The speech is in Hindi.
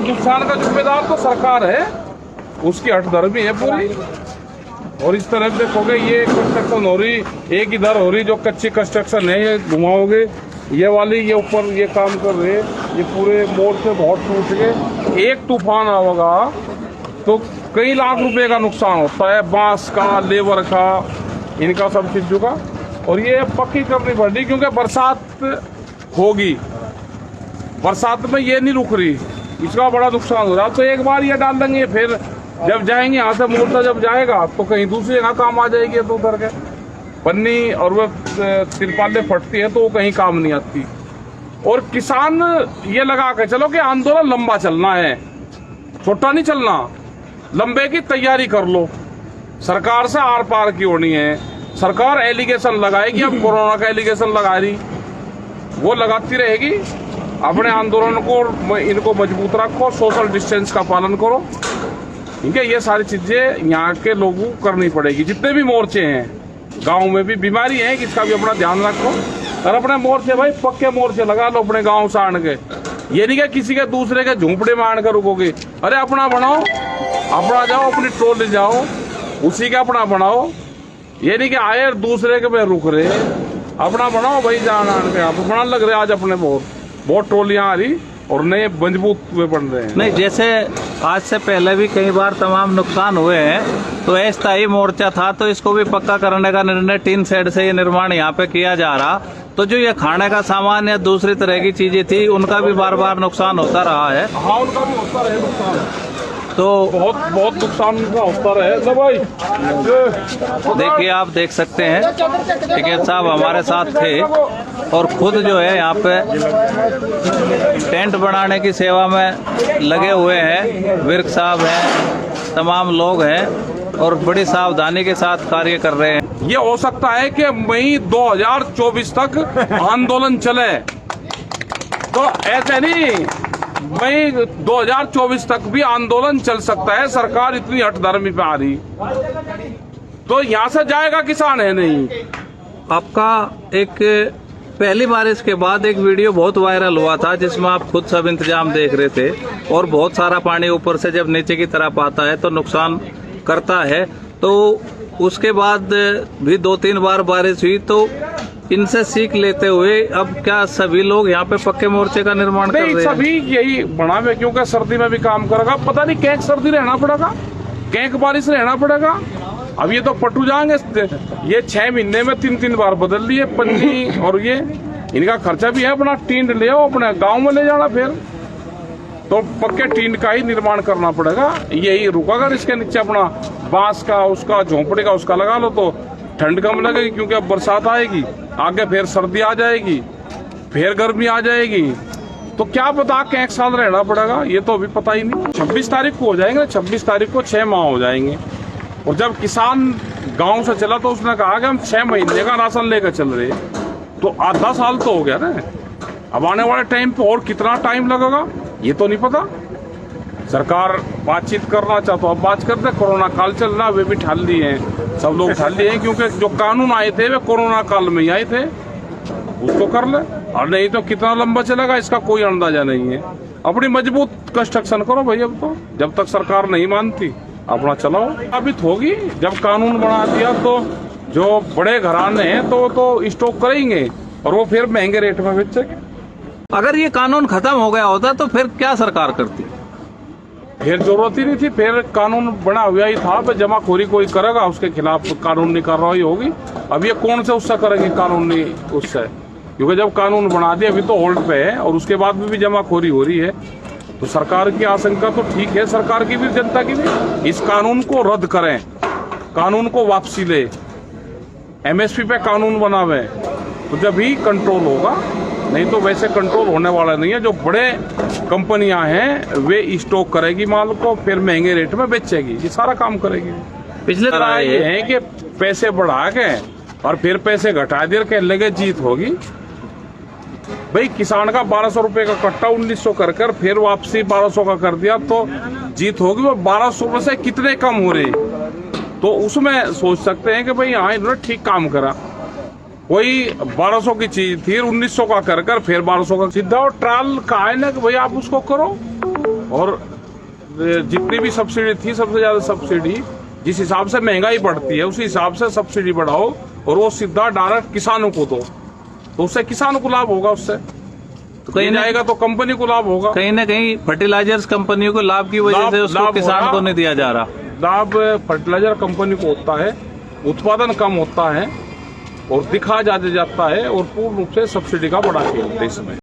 नुकसान का जिम्मेदार तो सरकार है, उसकी हठधर्मी है पूरी। और इस तरफ देखोगे ये कंस्ट्रक्शन हो रही, एक इधर हो रही जो कच्ची कंस्ट्रक्शन है, ये घुमाओगे ये वाली, ये ऊपर ये काम कर रहे, ये पूरे मोड़ से बहुत टूट गए। एक तूफान आएगा तो कई लाख रुपए का नुकसान होता है, बांस का, लेबर का, इनका सब चीजों का। और ये पक्की करनी पड़ेगी क्योंकि बरसात होगी, बरसात में ये नहीं रुक रही, इसका बड़ा नुकसान हो रहा है। तो एक बार ये डाल देंगे, फिर जब जाएंगे यहाँ से मोर्चा जब जाएगा तो कहीं दूसरी जगह काम आ जाएगी। तो उधर के पन्नी और वह तिरपाले फटती है तो वो कहीं काम नहीं आती। और किसान ये लगा के चलो कि आंदोलन लंबा चलना है, छोटा नहीं चलना, लंबे की तैयारी कर लो। सरकार से आर पार की होनी है। सरकार एलिगेशन लगाएगी, अब कोरोना का एलिगेशन लगा रही, वो लगाती रहेगी। अपने आंदोलन को इनको मजबूत रखो, सोशल डिस्टेंस का पालन करो, ठीक है। ये सारी चीजें यहाँ के लोगों को करनी पड़ेगी। जितने भी मोर्चे हैं, गांव में भी बीमारी है, इसका भी अपना ध्यान रखो। और अपने मोर्चे भाई पक्के मोर्चे लगा लो अपने गांव से आन के, ये नहीं कि किसी के दूसरे के झूंपड़े में आन कर रुकोगे। अरे अपना बनाओ, अपना जाओ, अपनी टोल जाओ, उसी का अपना बनाओ। ये नहीं कि आए दूसरे के में रुक रहे, अपना बनाओ भाई जान आन के। आप बना लग रहे आज अपने बहुत टोलियां आ रही और नए मजबूत हुए बन रहे हैं। नहीं, जैसे आज से पहले भी कई बार तमाम नुकसान हुए हैं, तो अस्थायी मोर्चा था तो इसको भी पक्का करने का निर्णय, टीन शेड से ये निर्माण यहाँ पे किया जा रहा। तो जो ये खाने का सामान या दूसरी तरह की चीजें थी उनका भी बार बार नुकसान होता रहा है। हाँ, उनका भी होता रहे नुकसान, तो बहुत नुकसान का होता रहे। भाई देखिए, आप देख सकते हैं टिकैत साहब हमारे साथ थे और खुद जो है यहाँ पे टेंट बनाने की सेवा में लगे हुए हैं। विर्क साहब हैं, तमाम लोग हैं और बड़ी सावधानी के साथ कार्य कर रहे हैं। ये हो सकता है कि मई 2024 तक आंदोलन चले, तो ऐसे नहीं, मई 2024 तक भी आंदोलन चल सकता है। सरकार इतनी हठधर्मी पे आ रही, तो यहाँ से जाएगा किसान है नहीं। आपका एक पहली बारिश के बाद एक वीडियो बहुत वायरल हुआ था जिसमें आप खुद सब इंतजाम देख रहे थे और बहुत सारा पानी ऊपर से जब नीचे की तरफ आता है तो नुकसान करता है। तो उसके बाद भी 2-3 बार बारिश हुई, तो इनसे सीख लेते हुए अब क्या सभी लोग यहाँ पे पक्के मोर्चे का निर्माण कर रहे हैं? सभी यही बना हुआ, क्योंकि सर्दी में भी काम करेगा। पता नहीं कैंक सर्दी रहना पड़ेगा, कैंक बारिश रहना पड़ेगा। अब ये तो पटू जाएंगे, ये 6 महीने में 3-3 बार बदल लिए पन्नी। और ये इनका खर्चा भी है, अपना टीन ले आओ, अपने गांव में ले जाना, फिर तो पक्के टीन का ही निर्माण करना पड़ेगा। यही रुका, अगर इसके नीचे अपना बांस का, उसका झोंपड़े का उसका लगा लो तो ठंड कम लगेगी, क्योंकि अब बरसात आएगी, आगे फिर सर्दी आ जाएगी, फिर गर्मी आ जाएगी। तो क्या पता कि 1 साल रहना पड़ेगा, ये तो अभी पता ही नहीं। 26 तारीख को हो जाएंगे, 26 तारीख को 6 माह हो जाएंगे। और जब किसान गांव से चला तो उसने कहा कि हम 6 महीने का राशन लेकर चल रहे, तो आधा साल तो हो गया ना। अब आने वाले टाइम पे और कितना टाइम लगेगा ये तो नहीं पता। सरकार बातचीत करना चाहता, अब बात करते। कोरोना काल चल रहा, वे भी ठाल लिए हैं, सब लोग ठाल लिए हैं, क्योंकि जो कानून आए थे वे कोरोना काल में ही आए थे, उसको कर ले। और नहीं तो कितना लंबा चलेगा इसका कोई अंदाजा नहीं है। अपनी मजबूत कंस्ट्रक्शन करो भाई। अब तो जब तक सरकार नहीं मानती अपना चलाओ। साबित होगी जब कानून बना दिया तो जो बड़े घराने हैं तो स्टॉक करेंगे और वो फिर महंगे रेट में बेचेंगे। अगर ये कानून खत्म हो गया होता तो फिर क्या सरकार करती? फिर जरूरत ही नहीं थी। फिर कानून बना हुआ ही था, जमाखोरी कोई करेगा उसके खिलाफ कानूनी कार्रवाई होगी। अब ये कौन से उससे करेंगे कानूनी उससे, क्योंकि जब कानून बना दिया अभी तो होल्ड पे है और उसके बाद भी जमाखोरी हो रही है। तो सरकार की आशंका तो ठीक है, सरकार की भी जनता की भी, इस कानून को रद्द करें, कानून को वापसी ले, MSP पे कानून बनावे, तो जब ही कंट्रोल होगा। नहीं तो वैसे कंट्रोल होने वाला नहीं है। जो बड़े कंपनियां हैं वे स्टॉक करेगी माल को, फिर महंगे रेट में बेचेगी, ये सारा काम करेगी। पिछले तरह ये है कि पैसे बढ़ा के और फिर पैसे घटा दे के लगे जीत होगी। भाई किसान का 1200 रुपए का कट्टा 1900 कर फिर वापसी 1200 का कर दिया तो जीत होगी। वो 1200 में से कितने कम हो रहे, तो उसमें सोच सकते हैं कि भाई हाँ इन्होंने ठीक काम करा। कोई 1200 की चीज थी 1900 का कर फिर 1200 का सीधा। और ट्रायल का है ना कि भाई आप उसको करो, और जितनी भी सब्सिडी थी सबसे ज्यादा सब्सिडी जिस हिसाब से महंगाई बढ़ती है उसी हिसाब से सब्सिडी बढ़ाओ और वो सीधा डायरेक्ट किसानों को दो, तो उससे किसानों को लाभ होगा, उससे तो कहीं जाएगा तो कंपनी को लाभ होगा। कहीं ना कहीं फर्टिलाइजर्स कंपनियों को लाभ की वजह से उसको किसान को नहीं दिया जा रहा। लाभ फर्टिलाइजर कंपनी को होता है, उत्पादन कम होता है और दिखा ज्यादा जाता है और पूर्ण रूप से सब्सिडी का बड़ा खेल देश में।